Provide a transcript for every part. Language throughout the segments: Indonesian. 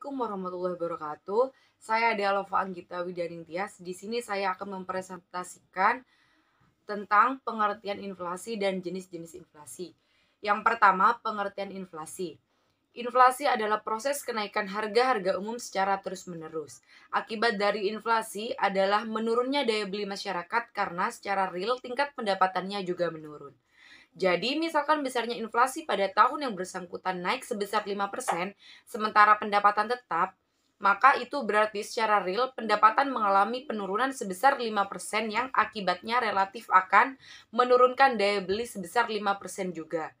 Assalamualaikum warahmatullahi wabarakatuh. Saya Dealova Anggita Widaningtyas. Di sini saya akan mempresentasikan tentang pengertian inflasi dan jenis-jenis inflasi. Yang pertama, pengertian inflasi. Inflasi adalah proses kenaikan harga-harga umum secara terus-menerus. Akibat dari inflasi adalah menurunnya daya beli masyarakat karena secara real tingkat pendapatannya juga menurun. Jadi, misalkan besarnya inflasi pada tahun yang bersangkutan naik sebesar 5%, sementara pendapatan tetap, maka itu berarti secara real pendapatan mengalami penurunan sebesar 5% yang akibatnya relatif akan menurunkan daya beli sebesar 5% juga.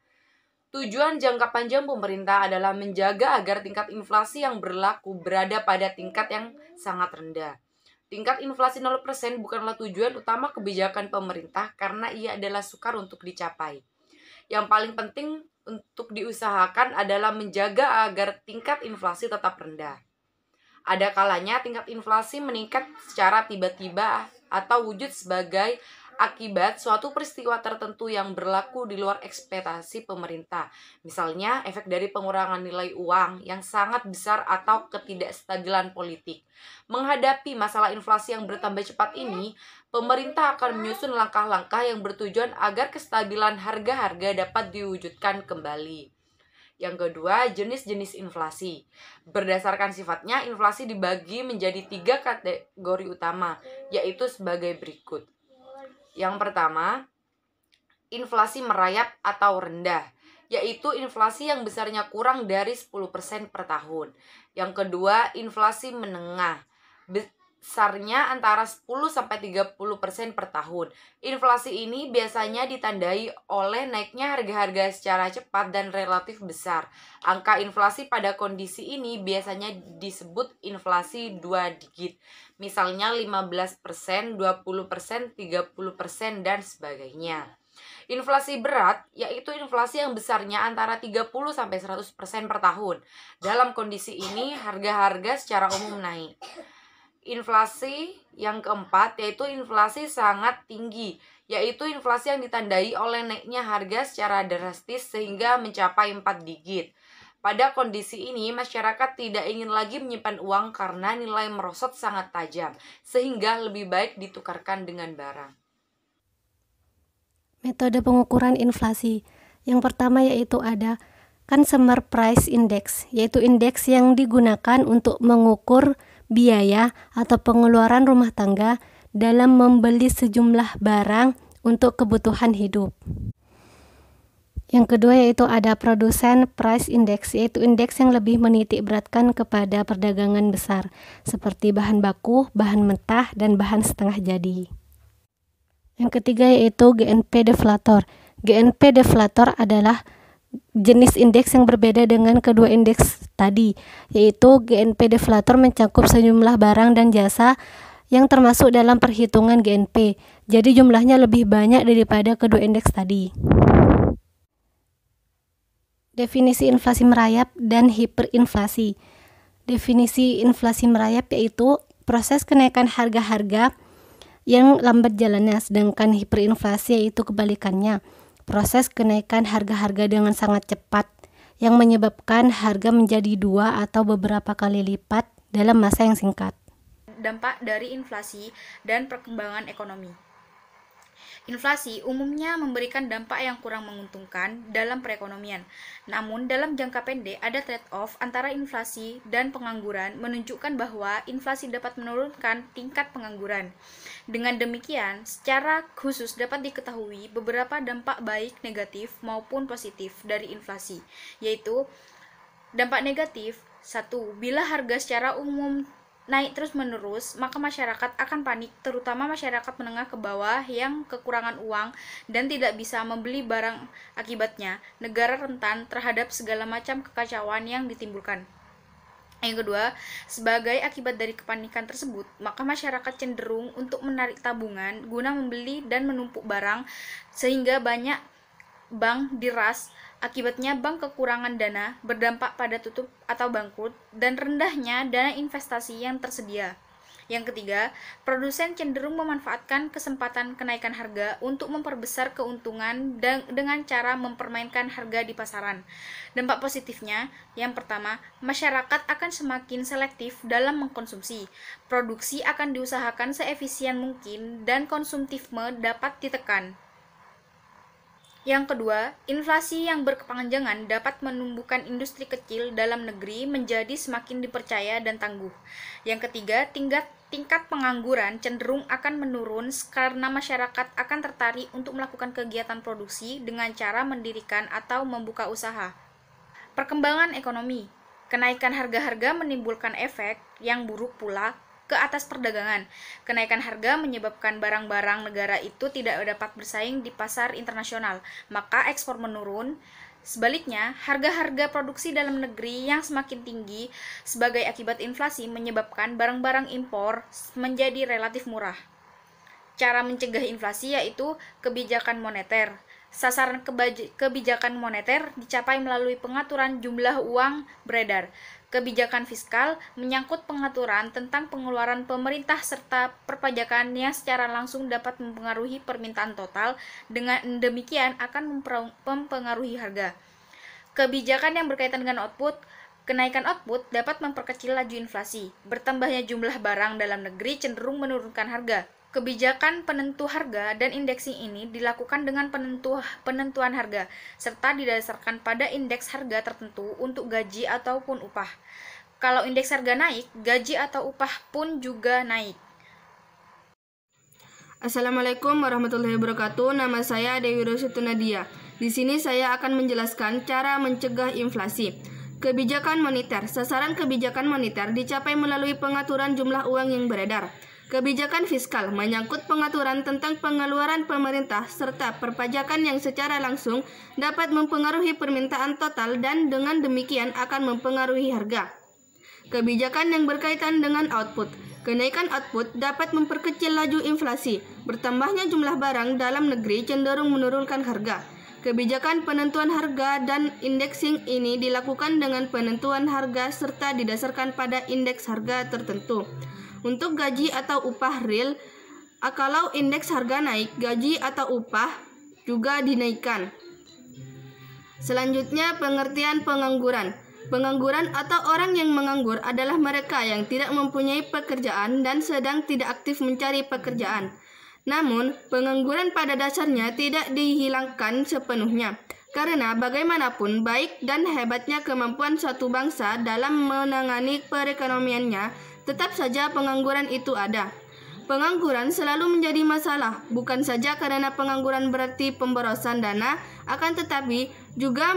Tujuan jangka panjang pemerintah adalah menjaga agar tingkat inflasi yang berlaku berada pada tingkat yang sangat rendah. Tingkat inflasi 0% bukanlah tujuan utama kebijakan pemerintah karena ia adalah sukar untuk dicapai. Yang paling penting untuk diusahakan adalah menjaga agar tingkat inflasi tetap rendah. Ada kalanya tingkat inflasi meningkat secara tiba-tiba atau wujud sebagai akibat suatu peristiwa tertentu yang berlaku di luar ekspektasi pemerintah. Misalnya, efek dari pengurangan nilai uang yang sangat besar atau ketidakstabilan politik. Menghadapi masalah inflasi yang bertambah cepat ini, pemerintah akan menyusun langkah-langkah yang bertujuan agar kestabilan harga-harga dapat diwujudkan kembali. Yang kedua, jenis-jenis inflasi. Berdasarkan sifatnya, inflasi dibagi menjadi 3 kategori utama, yaitu sebagai berikut. Yang pertama, inflasi merayap atau rendah, yaitu inflasi yang besarnya kurang dari 10% per tahun. Yang kedua, inflasi menengah, besarnya antara 10-30% per tahun. Inflasi ini biasanya ditandai oleh naiknya harga-harga secara cepat dan relatif besar. Angka inflasi pada kondisi ini biasanya disebut inflasi 2 digit. Misalnya 15%, 20%, 30%, dan sebagainya. Inflasi berat yaitu inflasi yang besarnya antara 30-100% per tahun. Dalam kondisi ini harga-harga secara umum naik. Inflasi yang keempat yaitu inflasi sangat tinggi, yaitu inflasi yang ditandai oleh naiknya harga secara drastis sehingga mencapai 4 digit. Pada kondisi ini, masyarakat tidak ingin lagi menyimpan uang karena nilai merosot sangat tajam, sehingga lebih baik ditukarkan dengan barang. Metode pengukuran inflasi. Yang pertama yaitu ada Consumer Price Index, yaitu indeks yang digunakan untuk mengukur biaya atau pengeluaran rumah tangga dalam membeli sejumlah barang untuk kebutuhan hidup. Yang kedua yaitu ada Producer Price Index, yaitu indeks yang lebih menitik beratkan kepada perdagangan besar, seperti bahan baku, bahan mentah, dan bahan setengah jadi. Yang ketiga yaitu GNP Deflator. GNP Deflator adalah jenis indeks yang berbeda dengan kedua indeks tadi, yaitu GNP Deflator mencakup sejumlah barang dan jasa yang termasuk dalam perhitungan GNP. Jadi jumlahnya lebih banyak daripada kedua indeks tadi. Definisi inflasi merayap dan hiperinflasi. Definisi inflasi merayap yaitu proses kenaikan harga-harga yang lambat jalannya, sedangkan hiperinflasi yaitu kebalikannya, proses kenaikan harga-harga dengan sangat cepat yang menyebabkan harga menjadi 2 atau beberapa kali lipat dalam masa yang singkat. Dampak dari inflasi dan perkembangan ekonomi. Inflasi umumnya memberikan dampak yang kurang menguntungkan dalam perekonomian. Namun, dalam jangka pendek ada trade-off antara inflasi dan pengangguran, menunjukkan bahwa inflasi dapat menurunkan tingkat pengangguran. Dengan demikian, secara khusus dapat diketahui beberapa dampak baik negatif maupun positif dari inflasi, yaitu dampak negatif. 1. Bila harga secara umum naik terus-menerus, maka masyarakat akan panik, terutama masyarakat menengah ke bawah yang kekurangan uang dan tidak bisa membeli barang. Akibatnya, negara rentan terhadap segala macam kekacauan yang ditimbulkan. Yang kedua, sebagai akibat dari kepanikan tersebut, maka masyarakat cenderung untuk menarik tabungan guna membeli dan menumpuk barang, sehingga banyak bank diras. Akibatnya bank kekurangan dana, berdampak pada tutup atau bangkrut, dan rendahnya dana investasi yang tersedia. Yang ketiga, produsen cenderung memanfaatkan kesempatan kenaikan harga untuk memperbesar keuntungan dengan cara mempermainkan harga di pasaran. Dampak positifnya, yang pertama, masyarakat akan semakin selektif dalam mengkonsumsi. Produksi akan diusahakan seefisien mungkin dan konsumtifme dapat ditekan. Yang kedua, inflasi yang berkepanjangan dapat menumbuhkan industri kecil dalam negeri menjadi semakin dipercaya dan tangguh. Yang ketiga, tingkat pengangguran cenderung akan menurun karena masyarakat akan tertarik untuk melakukan kegiatan produksi dengan cara mendirikan atau membuka usaha. Perkembangan ekonomi. Kenaikan harga-harga menimbulkan efek yang buruk pula ke atas perdagangan. Kenaikan harga menyebabkan barang-barang negara itu tidak dapat bersaing di pasar internasional, maka ekspor menurun. Sebaliknya, harga-harga produksi dalam negeri yang semakin tinggi sebagai akibat inflasi menyebabkan barang-barang impor menjadi relatif murah. Cara mencegah inflasi yaitu kebijakan moneter. Sasaran kebijakan moneter dicapai melalui pengaturan jumlah uang beredar. Kebijakan fiskal menyangkut pengaturan tentang pengeluaran pemerintah serta perpajakan yang secara langsung dapat mempengaruhi permintaan total, dengan demikian akan mempengaruhi harga. Kebijakan yang berkaitan dengan output. Kenaikan output dapat memperkecil laju inflasi. Bertambahnya jumlah barang dalam negeri cenderung menurunkan harga. Kebijakan penentu harga dan indexing ini dilakukan dengan penentuan harga, serta didasarkan pada indeks harga tertentu untuk gaji ataupun upah. Kalau indeks harga naik, gaji atau upah pun juga naik. Assalamualaikum warahmatullahi wabarakatuh. Nama saya Dewi Rosyatu Nadia. Di sini saya akan menjelaskan cara mencegah inflasi. Kebijakan moneter. Sasaran kebijakan moneter dicapai melalui pengaturan jumlah uang yang beredar. Kebijakan fiskal menyangkut pengaturan tentang pengeluaran pemerintah serta perpajakan yang secara langsung dapat mempengaruhi permintaan total dan dengan demikian akan mempengaruhi harga. Kebijakan yang berkaitan dengan output. Kenaikan output dapat memperkecil laju inflasi. Bertambahnya jumlah barang dalam negeri cenderung menurunkan harga. Kebijakan penentuan harga dan indexing ini dilakukan dengan penentuan harga serta didasarkan pada indeks harga tertentu. Untuk gaji atau upah real, kalau indeks harga naik, gaji atau upah juga dinaikkan. Selanjutnya, pengertian pengangguran. Pengangguran atau orang yang menganggur adalah mereka yang tidak mempunyai pekerjaan dan sedang tidak aktif mencari pekerjaan. Namun, pengangguran pada dasarnya tidak dihilangkan sepenuhnya. Karena bagaimanapun baik dan hebatnya kemampuan suatu bangsa dalam menangani perekonomiannya, tetap saja pengangguran itu ada. Pengangguran selalu menjadi masalah, bukan saja karena pengangguran berarti pemborosan dana, akan tetapi juga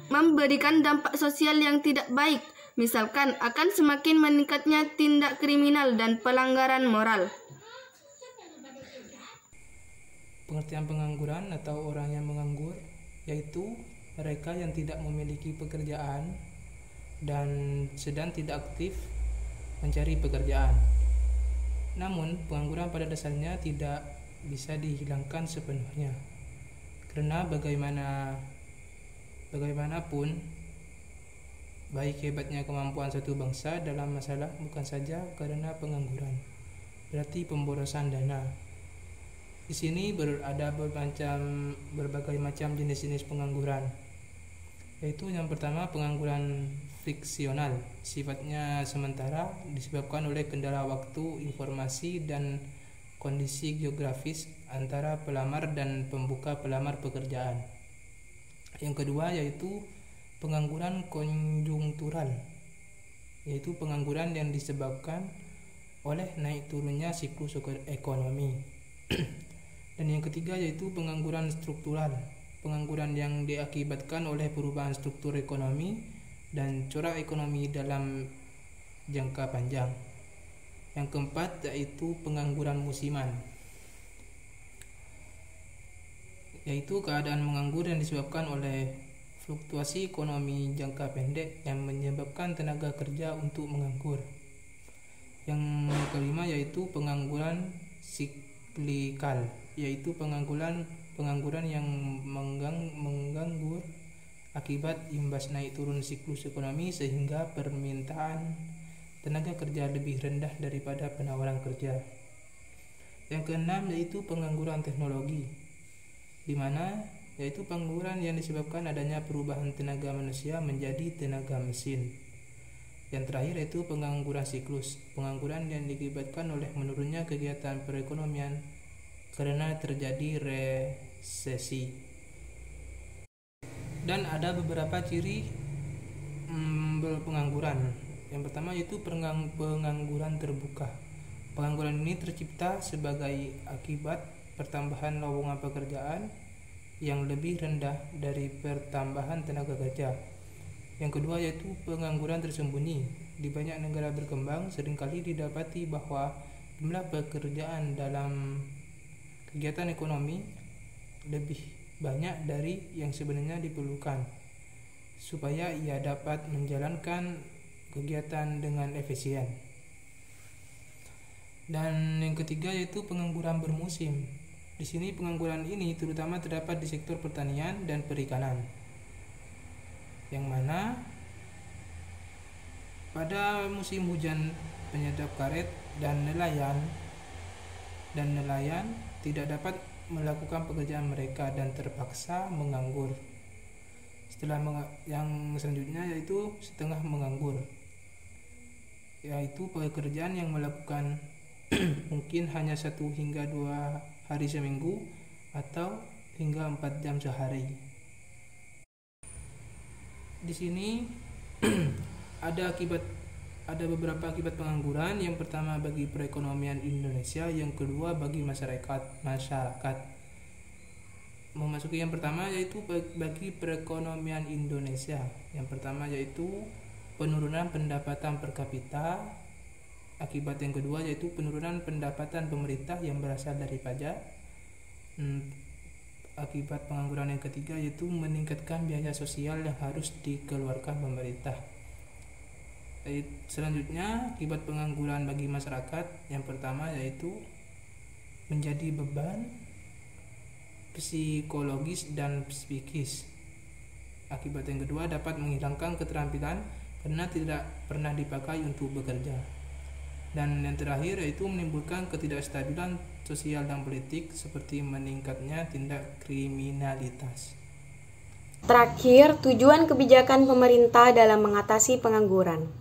memberikan dampak sosial yang tidak baik. Misalkan akan semakin meningkatnya tindak kriminal dan pelanggaran moral. Pengertian pengangguran atau orang yang menganggur yaitu mereka yang tidak memiliki pekerjaan dan sedang tidak aktif mencari pekerjaan. Namun, pengangguran pada dasarnya tidak bisa dihilangkan sepenuhnya. Karena bagaimanapun baik hebatnya kemampuan satu bangsa dalam masalah bukan saja karena pengangguran, berarti pemborosan dana. Di sini ada berbagai macam jenis-jenis pengangguran. Yaitu yang pertama, pengangguran friksional, sifatnya sementara disebabkan oleh kendala waktu, informasi, dan kondisi geografis antara pelamar dan pembuka pelamar pekerjaan. Yang kedua yaitu pengangguran konjungtural, yaitu pengangguran yang disebabkan oleh naik turunnya siklus ekonomi. Dan yang ketiga yaitu pengangguran struktural, pengangguran yang diakibatkan oleh perubahan struktur ekonomi dan corak ekonomi dalam jangka panjang. Yang keempat yaitu pengangguran musiman, yaitu keadaan menganggur yang disebabkan oleh fluktuasi ekonomi jangka pendek yang menyebabkan tenaga kerja untuk menganggur. Yang kelima yaitu pengangguran siklikal, yaitu pengangguran yang menganggur akibat imbas naik turun siklus ekonomi sehingga permintaan tenaga kerja lebih rendah daripada penawaran kerja. Yang keenam yaitu pengangguran teknologi, di mana yaitu pengangguran yang disebabkan adanya perubahan tenaga manusia menjadi tenaga mesin. Yang terakhir yaitu pengangguran siklus, pengangguran yang diakibatkan oleh menurunnya kegiatan perekonomian karena terjadi resesi. Dan ada beberapa ciri pengangguran. Yang pertama yaitu pengangguran terbuka. Pengangguran ini tercipta sebagai akibat pertambahan lowongan pekerjaan yang lebih rendah dari pertambahan tenaga kerja. Yang kedua yaitu pengangguran tersembunyi. Di banyak negara berkembang seringkali didapati bahwa jumlah pekerjaan dalam kegiatan ekonomi lebih banyak dari yang sebenarnya diperlukan supaya ia dapat menjalankan kegiatan dengan efisien. Dan yang ketiga yaitu pengangguran bermusim. Di sini pengangguran ini terutama terdapat di sektor pertanian dan perikanan, yang mana pada musim hujan penyedap karet dan nelayan tidak dapat melakukan pekerjaan mereka dan terpaksa menganggur. Yang selanjutnya yaitu setengah menganggur, yaitu pekerjaan yang melakukan mungkin hanya 1 hingga 2 hari seminggu atau hingga 4 jam sehari. Di sini ada beberapa akibat pengangguran. Yang pertama bagi perekonomian Indonesia, yang kedua bagi masyarakat. Memasuki yang pertama yaitu bagi perekonomian Indonesia. Yang pertama yaitu penurunan pendapatan per kapita. Akibat yang kedua yaitu penurunan pendapatan pemerintah yang berasal dari pajak. Akibat pengangguran yang ketiga yaitu meningkatkan biaya sosial yang harus dikeluarkan pemerintah. Selanjutnya akibat pengangguran bagi masyarakat, yang pertama yaitu menjadi beban psikologis dan psikis. Akibat yang kedua dapat menghilangkan keterampilan karena tidak pernah dipakai untuk bekerja. Dan yang terakhir yaitu menimbulkan ketidakstabilan sosial dan politik seperti meningkatnya tindak kriminalitas. Terakhir, tujuan kebijakan pemerintah dalam mengatasi pengangguran.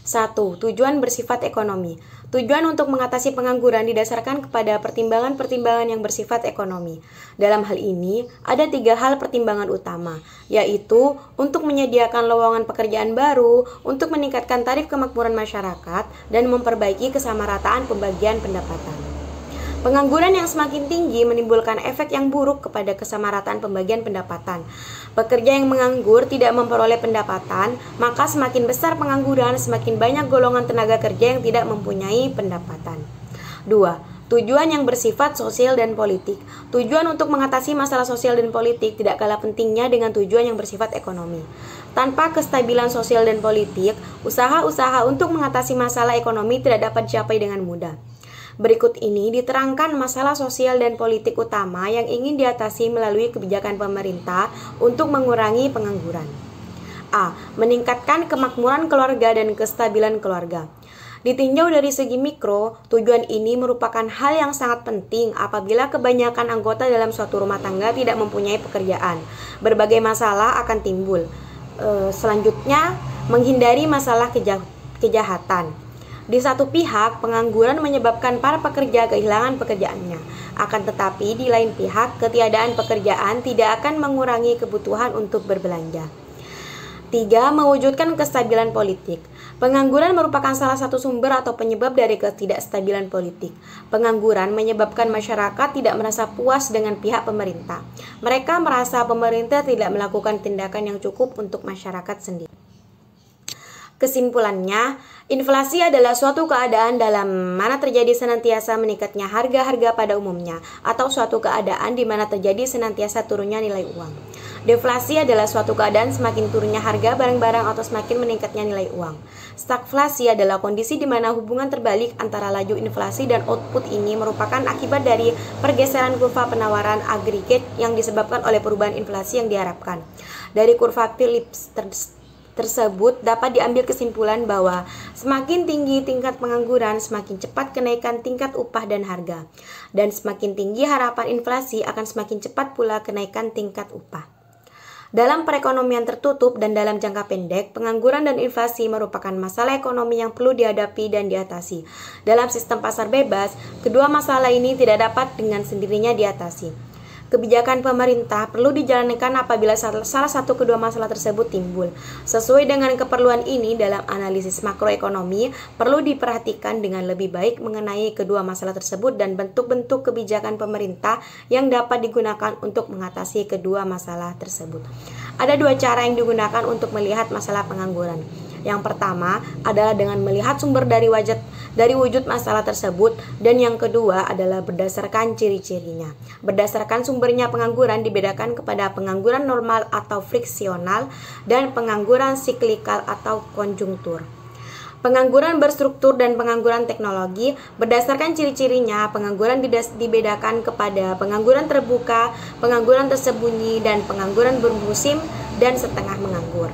1. Tujuan bersifat ekonomi. Tujuan untuk mengatasi pengangguran didasarkan kepada pertimbangan-pertimbangan yang bersifat ekonomi. Dalam hal ini, ada 3 hal pertimbangan utama, yaitu untuk menyediakan lowongan pekerjaan baru, untuk meningkatkan tarif kemakmuran masyarakat, dan memperbaiki kesamarataan pembagian pendapatan. Pengangguran yang semakin tinggi menimbulkan efek yang buruk kepada kesamarataan pembagian pendapatan. Pekerja yang menganggur tidak memperoleh pendapatan, maka semakin besar pengangguran, semakin banyak golongan tenaga kerja yang tidak mempunyai pendapatan. 2. Tujuan yang bersifat sosial dan politik. Tujuan untuk mengatasi masalah sosial dan politik tidak kalah pentingnya dengan tujuan yang bersifat ekonomi. Tanpa kestabilan sosial dan politik, usaha-usaha untuk mengatasi masalah ekonomi tidak dapat dicapai dengan mudah. Berikut ini diterangkan masalah sosial dan politik utama yang ingin diatasi melalui kebijakan pemerintah untuk mengurangi pengangguran. A. Meningkatkan kemakmuran keluarga dan kestabilan keluarga. Ditinjau dari segi mikro, tujuan ini merupakan hal yang sangat penting apabila kebanyakan anggota dalam suatu rumah tangga tidak mempunyai pekerjaan. Berbagai masalah akan timbul. Selanjutnya, menghindari masalah kejahatan. Di satu pihak, pengangguran menyebabkan para pekerja kehilangan pekerjaannya. Akan tetapi, di lain pihak, ketiadaan pekerjaan tidak akan mengurangi kebutuhan untuk berbelanja. 3. Mewujudkan kestabilan politik. Pengangguran merupakan salah satu sumber atau penyebab dari ketidakstabilan politik. Pengangguran menyebabkan masyarakat tidak merasa puas dengan pihak pemerintah. Mereka merasa pemerintah tidak melakukan tindakan yang cukup untuk masyarakat sendiri. Kesimpulannya, inflasi adalah suatu keadaan dalam mana terjadi senantiasa meningkatnya harga-harga pada umumnya, atau suatu keadaan di mana terjadi senantiasa turunnya nilai uang. Deflasi adalah suatu keadaan semakin turunnya harga barang-barang atau semakin meningkatnya nilai uang. Stagflasi adalah kondisi di mana hubungan terbalik antara laju inflasi dan output ini merupakan akibat dari pergeseran kurva penawaran agregat yang disebabkan oleh perubahan inflasi yang diharapkan. Dari kurva Phillips tersebut dapat diambil kesimpulan bahwa semakin tinggi tingkat pengangguran, semakin cepat kenaikan tingkat upah dan harga. Dan semakin tinggi harapan inflasi, akan semakin cepat pula kenaikan tingkat upah. Dalam perekonomian tertutup dan dalam jangka pendek, pengangguran dan inflasi merupakan masalah ekonomi yang perlu dihadapi dan diatasi. Dalam sistem pasar bebas, kedua masalah ini tidak dapat dengan sendirinya diatasi. Kebijakan pemerintah perlu dijalankan apabila salah satu kedua masalah tersebut timbul. Sesuai dengan keperluan ini, dalam analisis makroekonomi perlu diperhatikan dengan lebih baik mengenai kedua masalah tersebut dan bentuk-bentuk kebijakan pemerintah yang dapat digunakan untuk mengatasi kedua masalah tersebut. Ada dua cara yang digunakan untuk melihat masalah pengangguran. Yang pertama adalah dengan melihat sumber dari wujud masalah tersebut, dan yang kedua adalah berdasarkan ciri-cirinya. Berdasarkan sumbernya, pengangguran dibedakan kepada pengangguran normal atau friksional dan pengangguran siklikal atau konjungtur. Pengangguran berstruktur dan pengangguran teknologi. Berdasarkan ciri-cirinya, pengangguran dibedakan kepada pengangguran terbuka, pengangguran tersembunyi, dan pengangguran bermusim dan setengah menganggur.